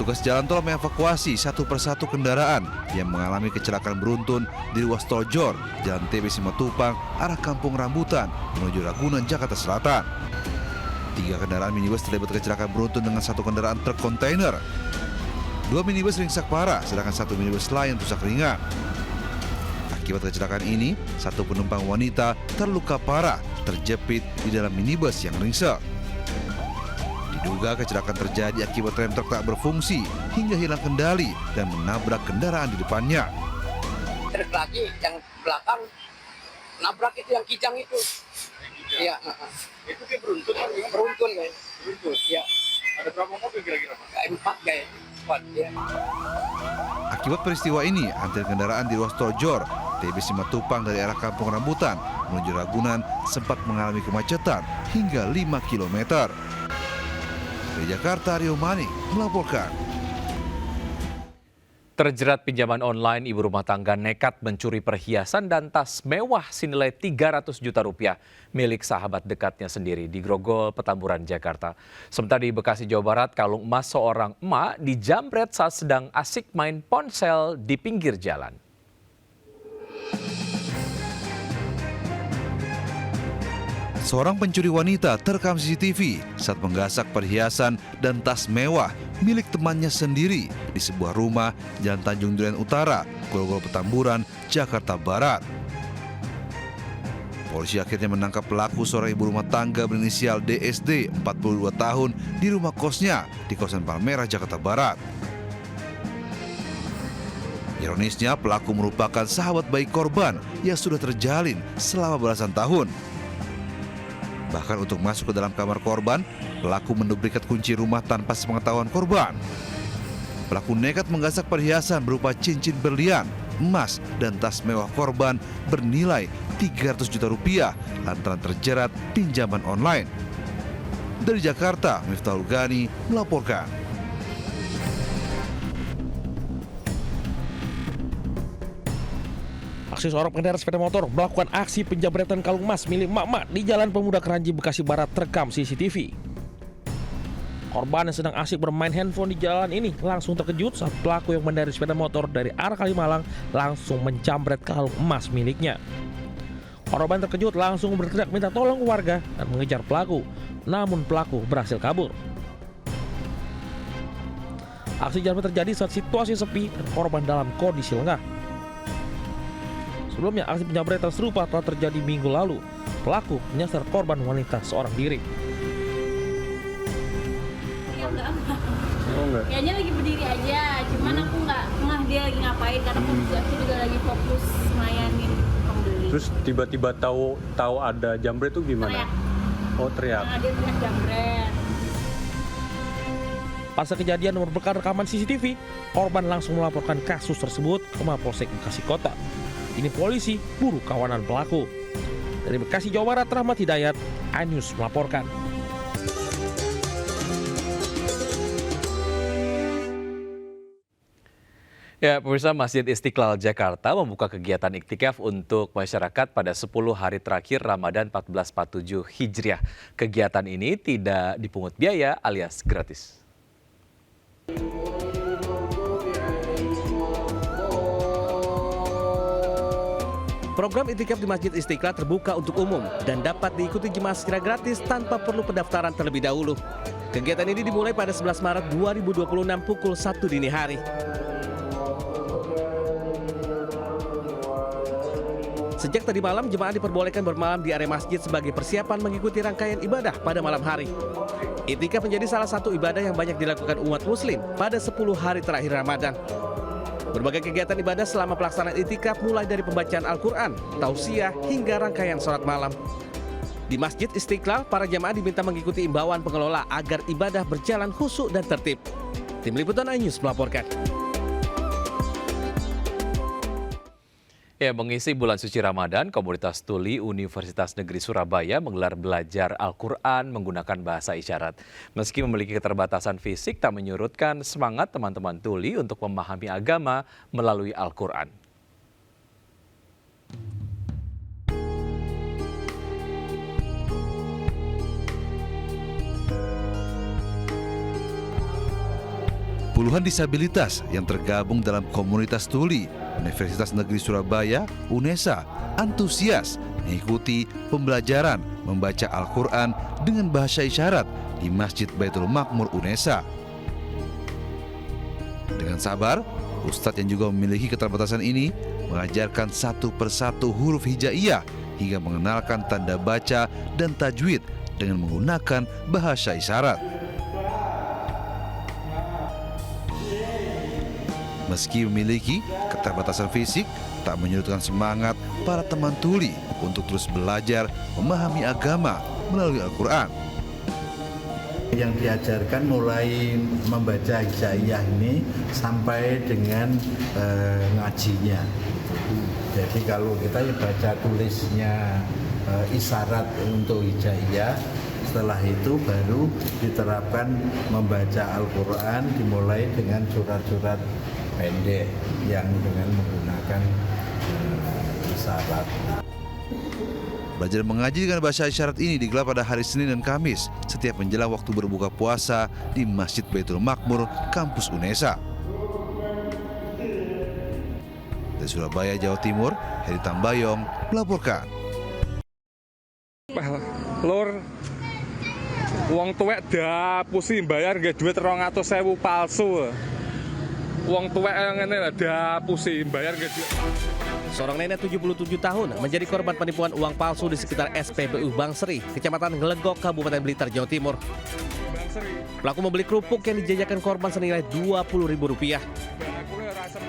Petugas jalan tol mengevakuasi satu persatu kendaraan yang mengalami kecelakaan beruntun di ruas tol Jor, Jalan TB Simatupang, arah Kampung Rambutan, menuju Ragunan, Jakarta Selatan. 3 kendaraan minibus terlibat kecelakaan beruntun dengan 1 kendaraan truk kontainer. 2 minibus ringsek parah, sedangkan 1 minibus lain rusak ringan. Akibat kecelakaan ini, 1 penumpang wanita terluka parah, terjepit di dalam minibus yang ringsek. Diduga kecelakaan terjadi akibat rem truk tak berfungsi hingga hilang kendali dan menabrak kendaraan di depannya. Truk lagi yang belakang nabrak itu yang kijang itu. Iya. Itu kayak beruntun kan? Beruntun guys. Beruntun? Iya. Ada berapa mobil kira-kira Pak? 4 guys. 4 ya. Akibat peristiwa ini, antrian kendaraan di ruas tol Jor, TB Simatupang dari arah Kampung Rambutan menuju Ragunan sempat mengalami kemacetan hingga 5 km. Dari Jakarta, Rio Manik melaporkan. Terjerat pinjaman online, ibu rumah tangga nekat mencuri perhiasan dan tas mewah senilai 300 juta rupiah milik sahabat dekatnya sendiri di Grogol, Petamburan, Jakarta. Sementara di Bekasi, Jawa Barat, kalung emas seorang emak dijamret saat sedang asik main ponsel di pinggir jalan. Seorang pencuri wanita terekam CCTV saat menggasak perhiasan dan tas mewah milik temannya sendiri di sebuah rumah Jalan Tanjung Duren Utara, Grogol, Petamburan, Jakarta Barat. Polisi akhirnya menangkap pelaku, seorang ibu rumah tangga berinisial DSD, 42 tahun, di rumah kosnya di kawasan Palmerah, Jakarta Barat. Ironisnya, pelaku merupakan sahabat baik korban yang sudah terjalin selama belasan tahun. Bahkan untuk masuk ke dalam kamar korban, pelaku menduplikat kunci rumah tanpa sepengetahuan korban. Pelaku nekat menggasak perhiasan berupa cincin berlian, emas, dan tas mewah korban bernilai 300 juta rupiah lantaran terjerat pinjaman online. Dari Jakarta, Miftahul Ghani melaporkan. Aksi seorang pengendara sepeda motor melakukan aksi penjamretan kalung emas milik emak-emak di Jalan Pemuda Keranji, Bekasi Barat terekam CCTV. Korban yang sedang asik bermain handphone di jalan ini langsung terkejut saat pelaku yang mengendarai sepeda motor dari arah Kalimalang langsung menjamret kalung emas miliknya. Korban terkejut langsung berteriak minta tolong ke warga dan mengejar pelaku, namun pelaku berhasil kabur. Aksi jamret terjadi saat situasi sepi dan korban dalam kondisi lengah. Sebelumnya, aksi penjamretan serupa telah terjadi minggu lalu. Pelaku menyasar korban wanita seorang diri. Ya enggak. Kayaknya lagi berdiri aja, cuman aku nggak ngeh dia lagi ngapain karena aku juga lagi fokus ngelayanin pembeli. Terus tiba-tiba tahu ada jambret itu gimana? Teriak. Oh, teriak. Nah, dia teriak jambret. Pasca kejadian merupakan rekaman CCTV, korban langsung melaporkan kasus tersebut ke Mapolsek Bekasi Kota. Ini polisi buru kawanan pelaku. Dari Bekasi, Jawa Barat, Rahmat Hidayat, iNews melaporkan. Ya, pemirsa, Masjid Istiqlal Jakarta membuka kegiatan iktikaf untuk masyarakat pada 10 hari terakhir Ramadan 1447 Hijriah. Kegiatan ini tidak dipungut biaya alias gratis. Program iktikaf di Masjid Istiqlal terbuka untuk umum dan dapat diikuti jemaah secara gratis tanpa perlu pendaftaran terlebih dahulu. Kegiatan ini dimulai pada 11 Maret 2026 pukul 1 dini hari. Sejak tadi malam, jemaah diperbolehkan bermalam di area masjid sebagai persiapan mengikuti rangkaian ibadah pada malam hari. Iktikaf menjadi salah satu ibadah yang banyak dilakukan umat muslim pada 10 hari terakhir Ramadan. Berbagai kegiatan ibadah selama pelaksanaan iktikaf mulai dari pembacaan Al-Quran, tausiah, hingga rangkaian sholat malam. Di Masjid Istiqlal, para jamaah diminta mengikuti imbauan pengelola agar ibadah berjalan khusyuk dan tertib. Tim Liputan iNews melaporkan. Ya, mengisi bulan suci Ramadan, komunitas Tuli Universitas Negeri Surabaya menggelar belajar Al-Quran menggunakan bahasa isyarat. Meski memiliki keterbatasan fisik, tak menyurutkan semangat teman-teman Tuli untuk memahami agama melalui Al-Quran. Puluhan disabilitas yang tergabung dalam komunitas tuli Universitas Negeri Surabaya, UNESA, antusias mengikuti pembelajaran membaca Al-Quran dengan bahasa isyarat di Masjid Baitul Makmur UNESA. Dengan sabar, Ustadz yang juga memiliki keterbatasan ini mengajarkan satu persatu huruf hijaiyah hingga mengenalkan tanda baca dan tajwid dengan menggunakan bahasa isyarat. Meski memiliki keterbatasan fisik, tak menyurutkan semangat para teman tuli untuk terus belajar memahami agama melalui Al-Quran. Yang diajarkan mulai membaca hijaiyah ini sampai dengan ngajinya. Jadi kalau kita baca tulisnya isyarat untuk hijaiyah, setelah itu baru diterapkan membaca Al-Quran dimulai dengan surat-surat pendek yang dengan menggunakan isyarat. Belajar mengaji dengan bahasa isyarat ini digelar pada hari Senin dan Kamis setiap menjelang waktu berbuka puasa di Masjid Baitul Makmur, kampus UNESA. Dari Surabaya, Jawa Timur, Heri Tambayong melaporkan. Lur, wong tuwek dah pusing bayar nggih duit 200.000 palsu. Wong tuwek ngene lah dah pusing bayar nggih duit. Seorang nenek 77 tahun menjadi korban penipuan uang palsu di sekitar SPBU Bangsri, Kecamatan Glegok, Kabupaten Blitar, Jawa Timur. Pelaku membeli kerupuk yang dijajakan korban senilai Rp20.000.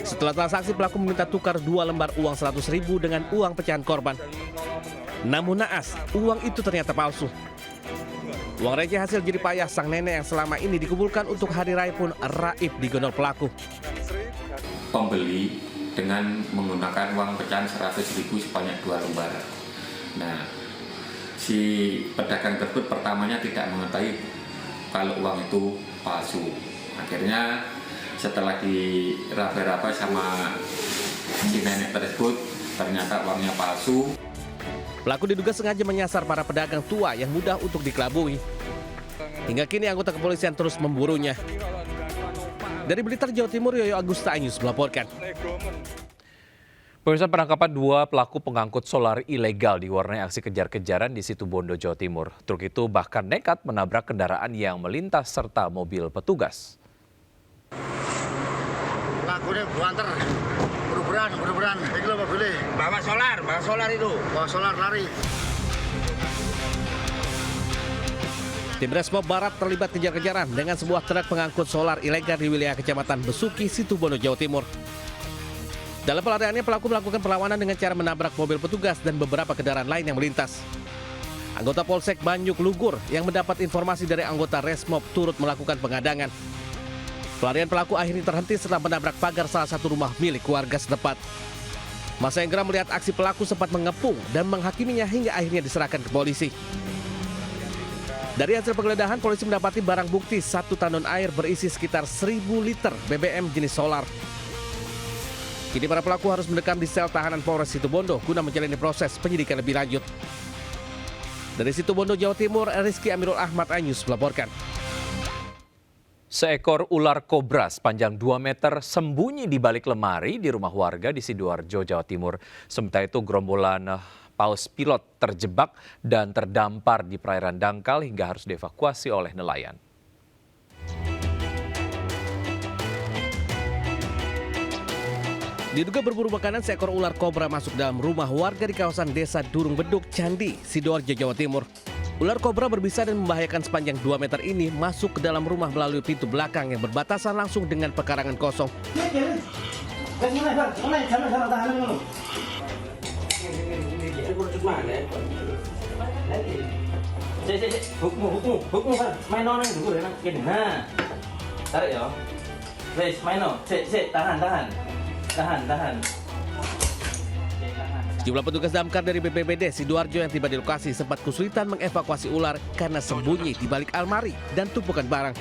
Setelah transaksi, pelaku meminta tukar 2 lembar uang 100.000 dengan uang pecahan korban. Namun naas, uang itu ternyata palsu. Uang receh hasil jerih payah sang nenek yang selama ini dikumpulkan untuk hari raya pun raib digondol pelaku. Pembeli dengan menggunakan uang pecahan 100.000 sebanyak 2 lembar. Nah, si pedagang tersebut pertamanya tidak mengetahui kalau uang itu palsu. Akhirnya setelah diraba-raba sama si nenek tersebut, ternyata uangnya palsu. Pelaku diduga sengaja menyasar para pedagang tua yang mudah untuk dikelabui. Hingga kini anggota kepolisian terus memburunya. Dari Blitar, Jawa Timur, Yoyo Agusta Anyus melaporkan. Pemirsa, penangkapan 2 pelaku pengangkut solar ilegal diwarnai aksi kejar-kejaran di Situbondo, Jawa Timur. Truk itu bahkan nekat menabrak kendaraan yang melintas serta mobil petugas. Lakunya buanter, beruberan, itu loh boleh. Bawa solar itu. Bawa solar lari. Tim Resmob Barat terlibat kejar-kejaran dengan sebuah truk pengangkut solar ilegal di wilayah Kecamatan Besuki, Situbondo, Jawa Timur. Dalam pelariannya, pelaku melakukan perlawanan dengan cara menabrak mobil petugas dan beberapa kendaraan lain yang melintas. Anggota Polsek Banyuk Lugur yang mendapat informasi dari anggota Resmob turut melakukan pengadangan. Pelarian pelaku akhirnya terhenti setelah menabrak pagar salah satu rumah milik warga setempat. Masa yang geram melihat aksi pelaku sempat mengepung dan menghakiminya hingga akhirnya diserahkan ke polisi. Dari hasil penggeledahan, polisi mendapati barang bukti 1 tandon air berisi sekitar 1.000 liter BBM jenis solar. Kini para pelaku harus mendekam di sel tahanan Polres Situbondo guna menjalani proses penyidikan lebih lanjut. Dari Situbondo, Jawa Timur, Rizky Amirul Ahmad Anyus melaporkan. Seekor ular kobra sepanjang 2 meter sembunyi di balik lemari di rumah warga di Sidoarjo, Jawa Timur. Sementara itu gerombolan paus pilot terjebak dan terdampar di perairan dangkal hingga harus dievakuasi oleh nelayan. Diduga berburu makanan, seekor ular kobra masuk dalam rumah warga di kawasan Desa Durung Beduk, Candi, Sidoarjo, Jawa Timur. Ular kobra berbisa dan membahayakan sepanjang 2 meter ini masuk ke dalam rumah melalui pintu belakang yang berbatasan langsung dengan pekarangan kosong. Sejumlah petugas damkar dari BPBD Sidoarjo yang tiba di lokasi sempat kesulitan mengevakuasi ular karena sembunyi di balik almari dan tumpukan barang.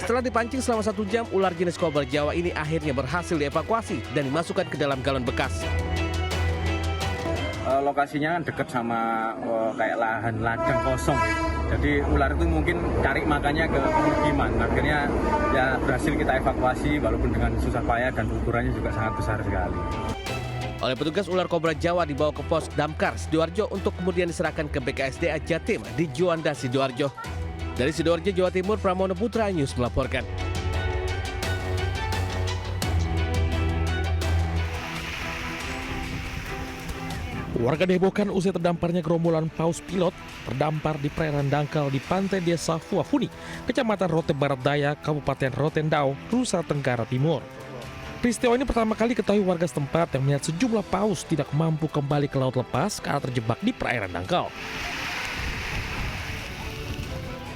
Setelah dipancing selama 1 jam, ular jenis kobra Jawa ini akhirnya berhasil dievakuasi dan dimasukkan ke dalam galon bekas. Lokasinya kan dekat sama kayak lahan ladang kosong. Jadi ular itu mungkin cari makannya ke pemukiman. Akhirnya ya berhasil kita evakuasi walaupun dengan susah payah dan ukurannya juga sangat besar sekali. Oleh petugas, ular kobra Jawa dibawa ke pos Damkar Sidoarjo untuk kemudian diserahkan ke BKSDA Jatim di Juanda Sidoarjo. Dari Sidoarjo, Jawa Timur, Pramono Putra News melaporkan. Warga dihebohkan usai terdamparnya gerombolan paus pilot terdampar di perairan dangkal di pantai desa Fuafuni, Kecamatan Rote Barat Daya, Kabupaten Rotendao, Nusa Tenggara Timur. Peristiwa ini pertama kali diketahui warga setempat yang melihat sejumlah paus tidak mampu kembali ke laut lepas karena terjebak di perairan dangkal.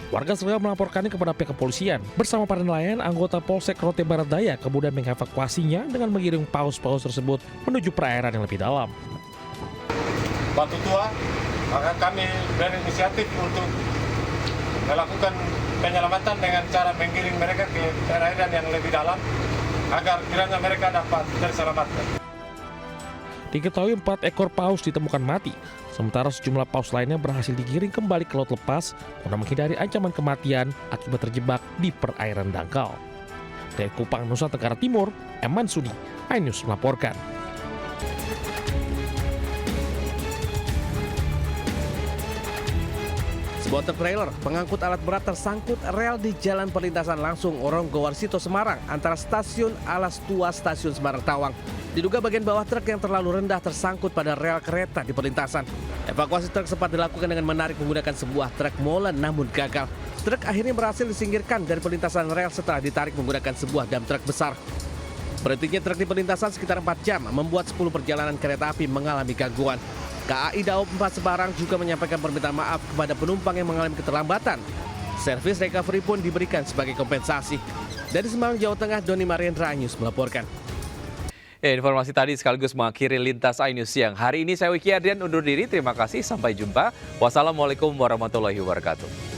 Warga segera melaporkannya kepada pihak kepolisian. Bersama para nelayan, anggota Polsek Rote Barat Daya kemudian mengevakuasinya dengan mengirim paus-paus tersebut menuju perairan yang lebih dalam. Batu Tua, maka kami berinisiatif untuk melakukan penyelamatan dengan cara menggiring mereka ke perairan yang lebih dalam agar kiranya mereka dapat terselamatkan. Diketahui 4 ekor paus ditemukan mati, sementara sejumlah paus lainnya berhasil digiring kembali ke laut lepas guna menghindari ancaman kematian akibat terjebak di perairan dangkal. Dari Kupang, Nusa Tenggara Timur, Eman Sudi, iNews melaporkan. Sebuah truk trailer pengangkut alat berat tersangkut rel di Jalan Perlintasan Langsung Oronggowarsito Semarang antara stasiun Alas Tua Stasiun Semarang Tawang. Diduga bagian bawah truk yang terlalu rendah tersangkut pada rel kereta di perlintasan. Evakuasi truk sempat dilakukan dengan menarik menggunakan sebuah truk molen namun gagal. Truk akhirnya berhasil disingkirkan dari perlintasan rel setelah ditarik menggunakan sebuah dam truk besar. Berhentinya truk di perlintasan sekitar 4 jam membuat 10 perjalanan kereta api mengalami gangguan. KAI Daob 4 Semarang juga menyampaikan permintaan maaf kepada penumpang yang mengalami keterlambatan. Servis recovery pun diberikan sebagai kompensasi. Dari Semarang, Jawa Tengah, Doni Mariendra iNews melaporkan. Informasi tadi sekaligus mengakhiri Lintas iNews siang. Hari ini saya Wiki Adrian undur diri. Terima kasih, sampai jumpa. Wassalamualaikum warahmatullahi wabarakatuh.